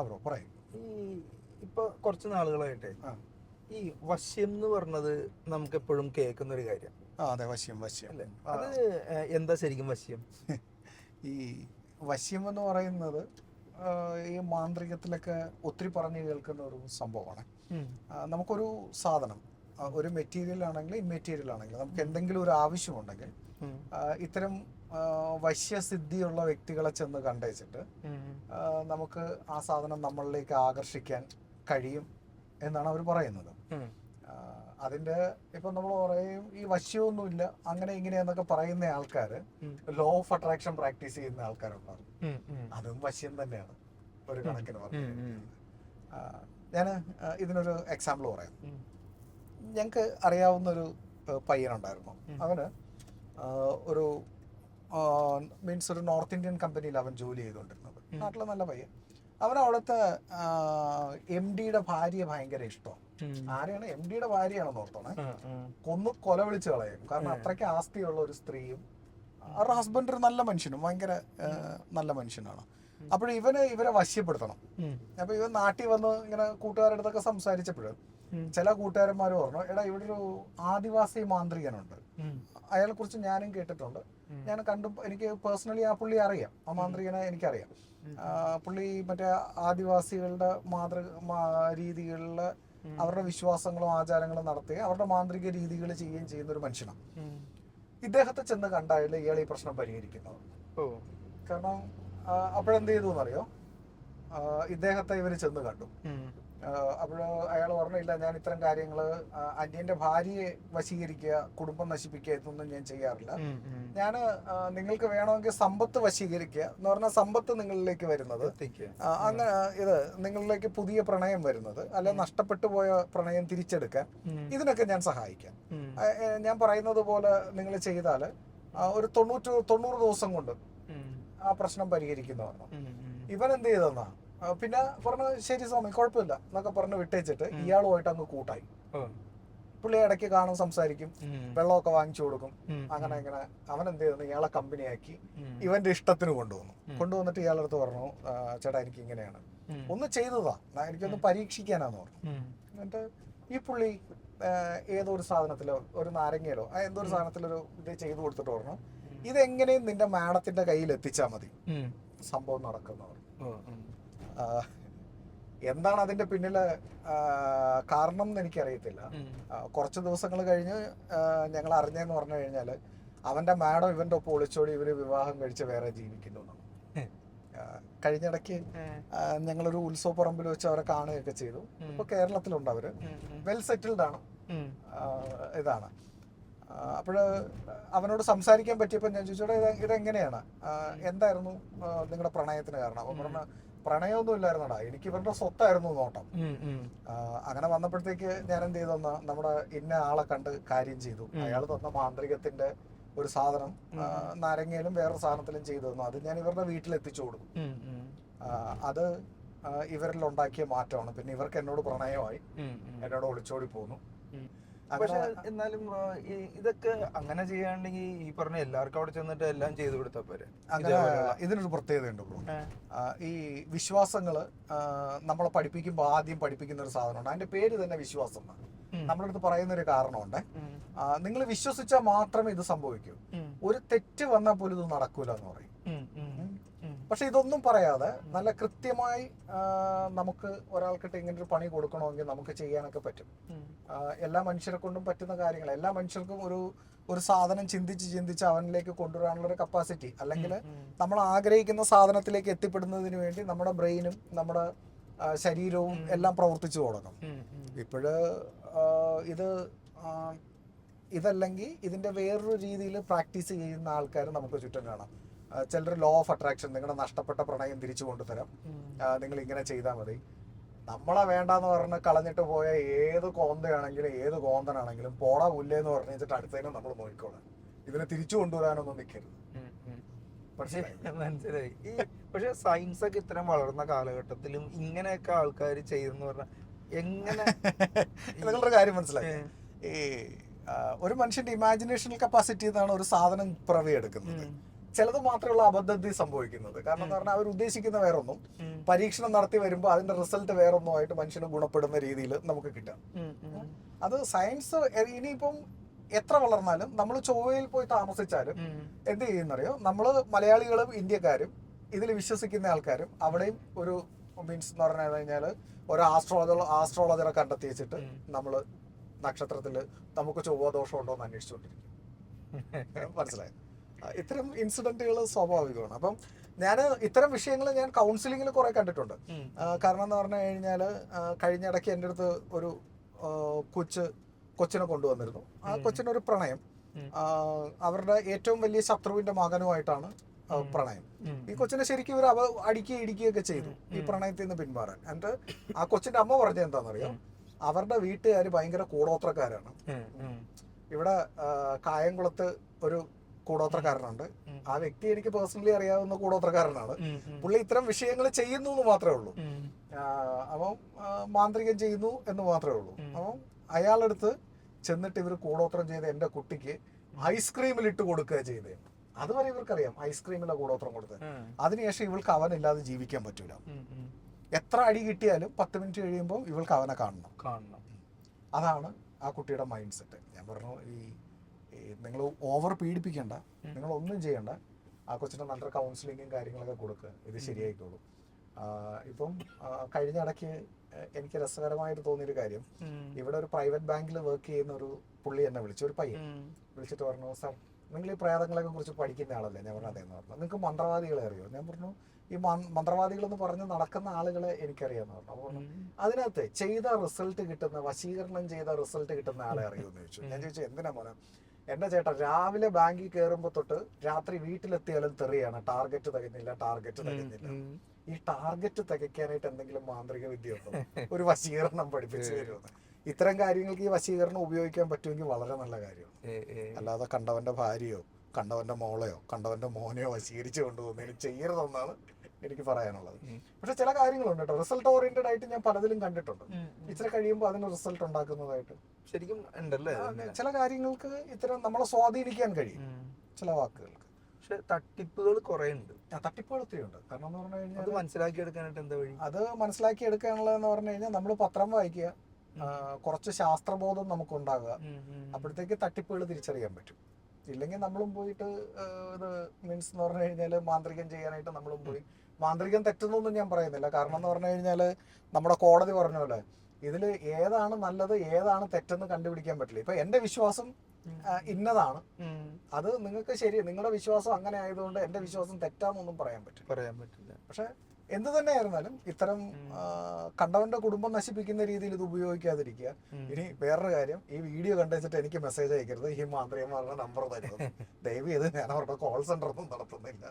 Bro പറയും. ഈ ഇപ്പൊ കുറച്ച് നാളുകളായിട്ടേ ഈ വശ്യം എന്ന് പറഞ്ഞത് നമുക്ക് എപ്പോഴും കേൾക്കുന്ന ഒരു കാര്യം. അതെ, വശ്യം അല്ലേ? അത് എന്താ ശരിക്കും വശ്യം? ഈ വശ്യം എന്ന് പറയുന്നത് ഈ മാന്ത്രികത്തിലൊക്കെ ഒത്തിരി പറഞ്ഞു കേൾക്കുന്ന ഒരു സംഭവമാണ്. നമുക്കൊരു സാധനം, ഒരു മെറ്റീരിയൽ ആണെങ്കിലും ഇമ്മെറ്റീരിയൽ ആണെങ്കിലും നമുക്ക് എന്തെങ്കിലും ഒരു ആവശ്യമുണ്ടെങ്കിൽ ഇത്തരം വശ്യസിദ്ധിയുള്ള വ്യക്തികളെ ചെന്ന് കണ്ടേച്ചിട്ട് നമുക്ക് ആ സാധനം നമ്മളിലേക്ക് ആകർഷിക്കാൻ കഴിയും എന്നാണ് അവർ പറയുന്നത്. അതിന്റെ ഇപ്പൊ നമ്മൾ പറയും ഈ വശ്യമൊന്നുമില്ല അങ്ങനെ ഇങ്ങനെയെന്നൊക്കെ പറയുന്ന ആൾക്കാർ ലോ ഓഫ് അട്രാക്ഷൻ പ്രാക്ടീസ് ചെയ്യുന്ന ആൾക്കാരുണ്ടാവും. അതും വശ്യം തന്നെയാണ് ഒരു കണക്കിന് പറഞ്ഞു. ഞാൻ ഇതിനൊരു എക്സാമ്പിൾ പറയാം. ഞങ്ങൾക്ക് അറിയാവുന്നൊരു പയ്യനുണ്ടായിരുന്നു. അവന് ഒരു മീൻസ് ഒരു നോർത്ത് ഇന്ത്യൻ കമ്പനിയിൽ അവൻ ജോലി ചെയ്തുകൊണ്ടിരുന്നത്. നാട്ടിലെ നല്ല പയ്യൻ. അവൻ അവിടുത്തെ MD-യുടെ ഭാര്യയെ ഭയങ്കര ഇഷ്ടം. ആരെയാണ്? MD-യുടെ ഭാര്യയാണെന്ന് ഓർത്തോണേ. കൊല വിളിച്ച് കളയും. കാരണം അത്രയ്ക്ക് ആസ്തിയുള്ള ഒരു സ്ത്രീയും അവരുടെ ഹസ്ബൻഡ് ഒരു നല്ല മനുഷ്യനും, ഭയങ്കര നല്ല മനുഷ്യനാണ്. അപ്പോൾ ഇവരെ വശ്യപ്പെടുത്തണം. അപ്പൊ ഇവൻ നാട്ടിൽ വന്ന് ഇങ്ങനെ കൂട്ടുകാരുടെ അടുത്തൊക്കെ സംസാരിച്ചപ്പോഴും ചില കൂട്ടുകാരന്മാർ പറഞ്ഞു, എടാ ഇവിടെ ഒരു ആദിവാസി മാന്ത്രികനുണ്ട്, അയാളെ കുറിച്ച് ഞാനും കേട്ടിട്ടുണ്ട്, ഞാൻ കണ്ടു, എനിക്ക് പേഴ്സണലി ആ പുള്ളി അറിയാം, ആ മാന്ത്രികനെ എനിക്കറിയാം. പുള്ളി മറ്റേ ആദിവാസികളുടെ രീതികളിൽ അവരുടെ വിശ്വാസങ്ങളും ആചാരങ്ങളും നടത്തുകയും അവരുടെ മാന്ത്രിക രീതികൾ ചെയ്യുകയും ചെയ്യുന്ന ഒരു മനുഷ്യനാണ്. ഇദ്ദേഹത്തെ ചെന്ന് കണ്ടായാലും ഇയാൾ ഈ പ്രശ്നം പരിഹരിക്കുന്നത്. കാരണം അപ്പോഴെന്ത് ചെയ്തു എന്നറിയോ? ഇദ്ദേഹത്തെ ഇവര് ചെന്ന് കണ്ടു. അപ്പോൾ അയാൾ പറഞ്ഞില്ല, ഞാൻ ഇത്തരം കാര്യങ്ങള് അന്യന്റെ ഭാര്യയെ വശീകരിക്കുക, കുടുംബം നശിപ്പിക്കുക, ഇതൊന്നും ഞാൻ ചെയ്യാറില്ല. ഞാൻ നിങ്ങൾക്ക് വേണമെങ്കിൽ സമ്പത്ത് വശീകരിക്കുക എന്ന് പറഞ്ഞാൽ സമ്പത്ത് നിങ്ങളിലേക്ക് വരുന്നത്, അങ്ങനെ ഇത് നിങ്ങളിലേക്ക് പുതിയ പ്രണയം വരുന്നത്, അല്ലെ നഷ്ടപ്പെട്ടു പോയ പ്രണയം തിരിച്ചെടുക്കാൻ, ഇതിനൊക്കെ ഞാൻ സഹായിക്കാം. ഞാൻ പറയുന്നത് പോലെ നിങ്ങൾ ചെയ്താൽ ഒരു 90 ദിവസം കൊണ്ട് ആ പ്രശ്നം പരിഹരിക്കുന്നു പറഞ്ഞു. ഇവൻ എന്ത് ചെയ്തെന്നാ പിന്നെ പറഞ്ഞു, ശരി സ്വാമി കുഴപ്പമില്ല എന്നൊക്കെ പറഞ്ഞ് വിട്ടേച്ചിട്ട് ഇയാളുമായിട്ട് അങ്ങ് കൂട്ടായി. പുള്ളി ഇടയ്ക്ക് കാണും, സംസാരിക്കും, വെള്ളമൊക്കെ വാങ്ങിച്ചു കൊടുക്കും. അങ്ങനെ ഇങ്ങനെ അവൻ എന്ത് ചെയ്തു, ഇയാളെ കമ്പനിയാക്കി ഇവന്റെ ഇഷ്ടത്തിന് കൊണ്ടുവന്നിട്ട് ഇയാളുടെ അടുത്ത് പറഞ്ഞു, ചേട്ടാ എനിക്ക് ഇങ്ങനെയാണ്, ഒന്ന് ചെയ്തതാ, എനിക്കൊന്ന് പരീക്ഷിക്കാനാന്ന് പറഞ്ഞു. എന്നിട്ട് ഈ പുള്ളി ഏതോ ഒരു സാധനത്തിലോ ഒരു നാരങ്ങയിലോ എന്തോ ഒരു സാധനത്തിലൊരു ഇത് ചെയ്തു കൊടുത്തിട്ട് പറഞ്ഞു, ഇതെങ്ങനെയും നിന്റെ മാഡത്തിന്റെ കയ്യിൽ എത്തിച്ചാൽ മതി, സംഭവം നടക്കുന്നവർ. എന്താണ് അതിന്റെ പിന്നില് കാരണം എന്ന് എനിക്കറിയത്തില്ല. കുറച്ച് ദിവസങ്ങൾ കഴിഞ്ഞ് ഞങ്ങൾ അറിഞ്ഞെന്ന് പറഞ്ഞു കഴിഞ്ഞാല് അവന്റെ മാഡം ഇവന്റെ ഒപ്പം ഒളിച്ചോടി ഇവര് വിവാഹം കഴിച്ച് വേറെ ജീവിക്കുന്നു. കഴിഞ്ഞിടയ്ക്ക് ഞങ്ങളൊരു ഉത്സവപ്പറമ്പിൽ വെച്ച് അവരെ കാണുകയൊക്കെ ചെയ്തു. ഇപ്പൊ കേരളത്തിലുണ്ട്, അവര് വെൽ സെറ്റിൽഡ് ആണ്. ഇതാണ്. അപ്പോഴ് അവനോട് സംസാരിക്കാൻ പറ്റിയപ്പോൾ ഞാൻ ചോദിച്ചോടെ ഇതെങ്ങനെയാണ്, എന്തായിരുന്നു നിങ്ങളുടെ പ്രണയത്തിന് കാരണം? അപ്പൊ പറഞ്ഞ, പ്രണയമൊന്നും ഇല്ലായിരുന്നടാ, എനിക്ക് ഇവരുടെ സ്വത്തായിരുന്നു നോട്ടം. അങ്ങനെ വന്നപ്പോഴത്തേക്ക് ഞാൻ എന്ത് ചെയ്തെന്നാ, നമ്മുടെ ഇന്ന ആളെ കണ്ട് കാര്യം ചെയ്തു. അയാൾ തന്ന മാന്ത്രികത്തിന്റെ ഒരു സാധനം നാരങ്ങയിലും വേറൊരു സാധനത്തിലും ചെയ്തു തന്നു. അത് ഞാൻ ഇവരുടെ വീട്ടിൽ എത്തിച്ചു കൊടുക്കും. അത് ഇവരിൽ ഉണ്ടാക്കിയ മാറ്റമാണ്. പിന്നെ ഇവർക്ക് എന്നോട് പ്രണയമായി, എന്നോട് ഒളിച്ചോടി പോന്നു. പക്ഷെ എന്നാലും ഇതൊക്കെ അങ്ങനെ ചെയ്യാണ്ടെങ്കിൽ ഈ പറഞ്ഞ എല്ലാവർക്കും അവിടെ ചെന്നിട്ട് എല്ലാം ചെയ്തു കൊടുത്താൽ പോരെ? അങ്ങനെ ഇതിനൊരു പ്രത്യേകതയുണ്ട് ബ്രോ. ഈ വിശ്വാസങ്ങള് നമ്മളെ പഠിപ്പിക്കുമ്പോൾ ആദ്യം പഠിപ്പിക്കുന്ന ഒരു സാധനമുണ്ട്, അതിന്റെ പേര് തന്നെ വിശ്വാസം എന്നാണ്. നമ്മുടെ അടുത്ത് പറയുന്ന ഒരു കാരണമുണ്ട്, നിങ്ങൾ വിശ്വസിച്ചാൽ മാത്രമേ ഇത് സംഭവിക്കൂ, ഒരു തെറ്റ് വന്നാൽ പോലും ഇത് നടക്കൂല എന്ന് പറയും. പക്ഷെ ഇതൊന്നും പറയാതെ നല്ല കൃത്യമായി നമുക്ക് ഒരാൾക്കിട്ട് ഇങ്ങനെ ഒരു പണി കൊടുക്കണമെങ്കിൽ നമുക്ക് ചെയ്യാനൊക്കെ പറ്റും. എല്ലാ മനുഷ്യരെ കൊണ്ടും പറ്റുന്ന കാര്യങ്ങൾ, എല്ലാ മനുഷ്യർക്കും ഒരു സാധനം ചിന്തിച്ച് അവനിലേക്ക് കൊണ്ടുവരാനുള്ള ഒരു കപ്പാസിറ്റി, അല്ലെങ്കിൽ നമ്മൾ ആഗ്രഹിക്കുന്ന സാധനത്തിലേക്ക് എത്തിപ്പെടുന്നതിന് വേണ്ടി നമ്മുടെ ബ്രെയിനും നമ്മുടെ ശരീരവും എല്ലാം പ്രവർത്തിച്ചു തുടങ്ങും. ഇപ്പോഴ് ഇതല്ലെങ്കിൽ ഇതിന്റെ വേറൊരു രീതിയിൽ പ്രാക്ടീസ് ചെയ്യുന്ന ആൾക്കാർ നമുക്ക് ചുറ്റും കാണാം. ചിലർ ലോ ഓഫ് അട്രാക്ഷൻ, നിങ്ങളുടെ നഷ്ടപ്പെട്ട പ്രണയം തിരിച്ചു കൊണ്ടുതരാം, നിങ്ങൾ ഇങ്ങനെ ചെയ്താൽ മതി. നമ്മളെ വേണ്ടാന്ന് പറഞ്ഞ് കളഞ്ഞിട്ട് പോയ ഏത് കോന്തയാണെങ്കിലും ഏത് കോന്തനാണെങ്കിലും പോടാ ഉല്ലേന്ന് പറഞ്ഞു വെച്ചിട്ട് അടുത്തതിനും നമ്മൾ നോക്കിക്കോളാം. ഇതിനെ തിരിച്ചു കൊണ്ടുവരാനൊന്നും നിൽക്കരുത്. മനസ്സിലായി. പക്ഷെ സയൻസ് ഒക്കെ ഇത്രയും വളർന്ന കാലഘട്ടത്തിലും ഇങ്ങനെയൊക്കെ ആൾക്കാർ ചെയ്യുന്ന പറഞ്ഞാൽ എങ്ങനെ? നിങ്ങളുടെ കാര്യം മനസ്സിലായി. ഈ ഒരു മനുഷ്യന്റെ ഇമാജിനേഷണൽ കപ്പാസിറ്റി എന്നാണ് ഒരു സാധനം പിറവിയെടുക്കുന്നത്. ചിലത് മാത്രമുള്ള അബദ്ധത്തിൽ സംഭവിക്കുന്നത്. കാരണം എന്ന് പറഞ്ഞാൽ അവർ ഉദ്ദേശിക്കുന്ന വേറൊന്നും, പരീക്ഷണം നടത്തി വരുമ്പോൾ അതിന്റെ റിസൾട്ട് വേറൊന്നുമായിട്ട് മനുഷ്യന് ഗുണപ്പെടുന്ന രീതിയിൽ നമുക്ക് കിട്ടാം. അത് സയൻസ് ഇനിയിപ്പം എത്ര വളർന്നാലും നമ്മൾ ചൊവ്വയിൽ പോയി താമസിച്ചാലും എന്ത് ചെയ്യുന്നറിയോ, നമ്മൾ മലയാളികളും ഇന്ത്യക്കാരും ഇതിൽ വിശ്വസിക്കുന്ന ആൾക്കാരും അവിടെയും ഒരു മീൻസ് എന്ന് പറഞ്ഞു കഴിഞ്ഞാൽ ഒരു ആസ്ട്രോളജറെ കണ്ടെത്തി വെച്ചിട്ട് നമ്മൾ നക്ഷത്രത്തിൽ നമുക്ക് ചൊവ്വ ദോഷം ഉണ്ടോ എന്ന് അന്വേഷിച്ചുകൊണ്ടിരിക്കും. മനസ്സിലായി? ഇത്തരം ഇൻസിഡന്റുകൾ സ്വാഭാവികമാണ്. അപ്പം ഞാൻ ഇത്തരം വിഷയങ്ങൾ ഞാൻ കൗൺസിലിങ്ങിൽ കുറെ കണ്ടിട്ടുണ്ട്. കാരണം എന്ന് പറഞ്ഞു കഴിഞ്ഞാൽ കഴിഞ്ഞ ഇടയ്ക്ക് എൻ്റെ അടുത്ത് ഒരു കൊച്ചിനെ കൊണ്ടുവന്നിരുന്നു. ആ കൊച്ചിനൊരു പ്രണയം, അവരുടെ ഏറ്റവും വലിയ ശത്രുവിന്റെ മകനുമായിട്ടാണ് പ്രണയം. ഈ കൊച്ചിനെ ശരിക്കും ഇവർ ഇടിക്കുകയൊക്കെ ചെയ്തു ഈ പ്രണയത്തിൽ നിന്ന് പിന്മാറാൻ. എന്നിട്ട് ആ കൊച്ചിന്റെ അമ്മ പറഞ്ഞത് എന്താണെന്നറിയോ, അവരുടെ വീട്ടുകാർ ഭയങ്കര കൂടോത്രക്കാരാണ്. ഇവിടെ കായംകുളത്ത് ഒരു കൂടോത്രക്കാരനുണ്ട്. ആ വ്യക്തി എനിക്ക് പേഴ്സണലി അറിയാവുന്ന കൂടോത്രക്കാരനാണ്. പുള്ളി ഇത്തരം വിഷയങ്ങൾ ചെയ്യുന്നു എന്ന് മാത്രമേ ഉള്ളൂ. അപ്പം മാന്ത്രികം ചെയ്യുന്നു എന്ന് മാത്രമേ ഉള്ളൂ. അപ്പം അയാളടുത്ത് ചെന്നിട്ട് ഇവർ കൂടോത്രം ചെയ്ത് എൻ്റെ കുട്ടിക്ക് ഐസ്ക്രീമിൽ ഇട്ട് കൊടുക്കുക ചെയ്തേ. അതുവരെ ഇവർക്കറിയാം ഐസ്ക്രീമിലെ കൂടോത്രം കൊടുത്ത്. അതിനുശേഷം ഇവൾക്ക് അവനില്ലാതെ ജീവിക്കാൻ പറ്റൂല. എത്ര അടി കിട്ടിയാലും 10 മിനിറ്റ് കഴിയുമ്പോൾ ഇവൾക്ക് അവനെ കാണണം. അതാണ് ആ കുട്ടിയുടെ മൈൻഡ് സെറ്റ്. ഞാൻ പറഞ്ഞു, ഈ നിങ്ങൾ ഓവർ പീഡിപ്പിക്കണ്ട, നിങ്ങൾ ഒന്നും ചെയ്യണ്ട. ആ കൊച്ചിന്റെ നല്ലൊരു കൗൺസിലിങ്ങും കാര്യങ്ങളൊക്കെ കൊടുക്കുക, ഇത് ശരിയായിക്കോളും. ഇപ്പം കഴിഞ്ഞ ഇടയ്ക്ക് എനിക്ക് രസകരമായിട്ട് തോന്നിയൊരു കാര്യം, ഇവിടെ ഒരു പ്രൈവറ്റ് ബാങ്കിൽ വർക്ക് ചെയ്യുന്ന ഒരു പുള്ളി എന്നെ വിളിച്ചു, ഒരു പയ്യൻ വിളിച്ചിട്ട് പറഞ്ഞു, സാർ നിങ്ങൾ ഈ പ്രേതങ്ങളെ കുറിച്ച് പഠിക്കുന്ന ആളല്ലേ? ഞാൻ പറഞ്ഞു അതേന്ന് പറഞ്ഞു. നിങ്ങൾക്ക് മന്ത്രവാദികളെ അറിയോ? ഞാൻ പറഞ്ഞു ഈ മന്ത്രവാദികളെന്ന് പറഞ്ഞ് നടക്കുന്ന ആളുകളെ എനിക്കറിയാമെന്ന് പറഞ്ഞു. അപ്പോൾ അതിനകത്ത് ചെയ്ത റിസൾട്ട് കിട്ടുന്ന, വശീകരണം ചെയ്ത റിസൾട്ട് കിട്ടുന്ന ആളെ അറിയുമെന്ന് ചോദിച്ചു. ഞാൻ ചോദിച്ചു എന്തിനാ മോനെ? എന്റെ ചേട്ടാ രാവിലെ ബാങ്കിൽ കയറുമ്പോ തൊട്ട് രാത്രി വീട്ടിലെത്തിയാലും തെറിയാണ്, ടാർഗറ്റ് തികഞ്ഞില്ല. ഈ ടാർഗറ്റ് തികയ്ക്കാനായിട്ട് എന്തെങ്കിലും മാന്ത്രിക വിദ്യ ഉണ്ടോ? ഒരു വശീകരണം പഠിപ്പിച്ചു തരുമെന്ന്. ഇത്തരം കാര്യങ്ങൾക്ക് ഈ വശീകരണം ഉപയോഗിക്കാൻ പറ്റുമെങ്കിൽ വളരെ നല്ല കാര്യമാണ്. അല്ലാതെ കണ്ടവന്റെ ഭാര്യയോ കണ്ടവന്റെ മോളെയോ കണ്ടവന്റെ മോനെയോ വശീകരിച്ചു കൊണ്ടുപോകുന്നതിന് ചെയ്യരുതെന്നാണ് എനിക്ക് പറയാനുള്ളത്. പക്ഷെ ചില കാര്യങ്ങളുണ്ട് കേട്ടോ, റിസൾട്ട് ഓറിയന്റഡ് ആയിട്ട് ഞാൻ പലതിലും കണ്ടിട്ടുണ്ട്. ഇച്ചിരി കഴിയുമ്പോൾ അതിന് റിസൾട്ട് ഉണ്ടാക്കുന്നതായിട്ട് ശരിക്കും ഉണ്ടല്ലേ. ചില കാര്യങ്ങൾക്ക് ഇത്തരം നമ്മളെ സ്വാധീനിക്കാൻ കഴിയും ചില വാക്കുകൾക്ക്. പക്ഷെ തട്ടിപ്പുകൾ കുറെ ഉണ്ട്. തട്ടിപ്പുകൾ ഒത്തിരി ഉണ്ട്. കാരണം എന്ന് പറഞ്ഞു കഴിഞ്ഞാൽ അത് മനസ്സിലാക്കിയെടുക്കാനായിട്ട് എന്താ വഴി? അത് മനസ്സിലാക്കിയെടുക്കാനുള്ളതെന്ന് പറഞ്ഞു കഴിഞ്ഞാൽ നമ്മൾ പത്രം വായിക്കുക, കുറച്ച് ശാസ്ത്രബോധം നമുക്ക് ഉണ്ടാകുക. അപ്പോഴത്തേക്ക് തട്ടിപ്പുകൾ തിരിച്ചറിയാൻ പറ്റും. ഇല്ലെങ്കിൽ നമ്മളും പോയിട്ട് ഇത് മീൻസ് എന്ന് പറഞ്ഞു കഴിഞ്ഞാൽ മാന്ത്രികം ചെയ്യാനായിട്ട് നമ്മളും പോയി, മാന്ത്രികം തെറ്റുന്നൊന്നും ഞാൻ പറയുന്നില്ല. കാരണം എന്ന് പറഞ്ഞു കഴിഞ്ഞാൽ നമ്മുടെ കോടതി പറഞ്ഞ പോലെ ഇതിൽ ഏതാണ് നല്ലത് ഏതാണ് തെറ്റെന്ന് കണ്ടുപിടിക്കാൻ പറ്റില്ല. ഇപ്പൊ എന്റെ വിശ്വാസം ഇന്നതാണ്, അത് നിങ്ങൾക്ക് ശരി, നിങ്ങളുടെ വിശ്വാസം അങ്ങനെ ആയതുകൊണ്ട് എന്റെ വിശ്വാസം തെറ്റാന്നൊന്നും പറയാൻ പറ്റില്ല. പക്ഷെ എന്ത് തന്നെ ആയിരുന്നാലും ഇത്തരം കണ്ടവന്റെ കുടുംബം നശിപ്പിക്കുന്ന രീതിയിൽ ഇത് ഉപയോഗിക്കാതിരിക്കുക. ഇനി വേറൊരു കാര്യം, ഈ വീഡിയോ കണ്ടുവച്ചിട്ട് എനിക്ക് മെസ്സേജ് അയക്കരുത്, ഈ മാന്ത്രികന്മാരുടെ നമ്പർ തരുന്നത്. ദയവ് ചെയ്ത് ഞാൻ അവരുടെ കോൾ സെന്റർ ഒന്നും നടത്തുന്നില്ല.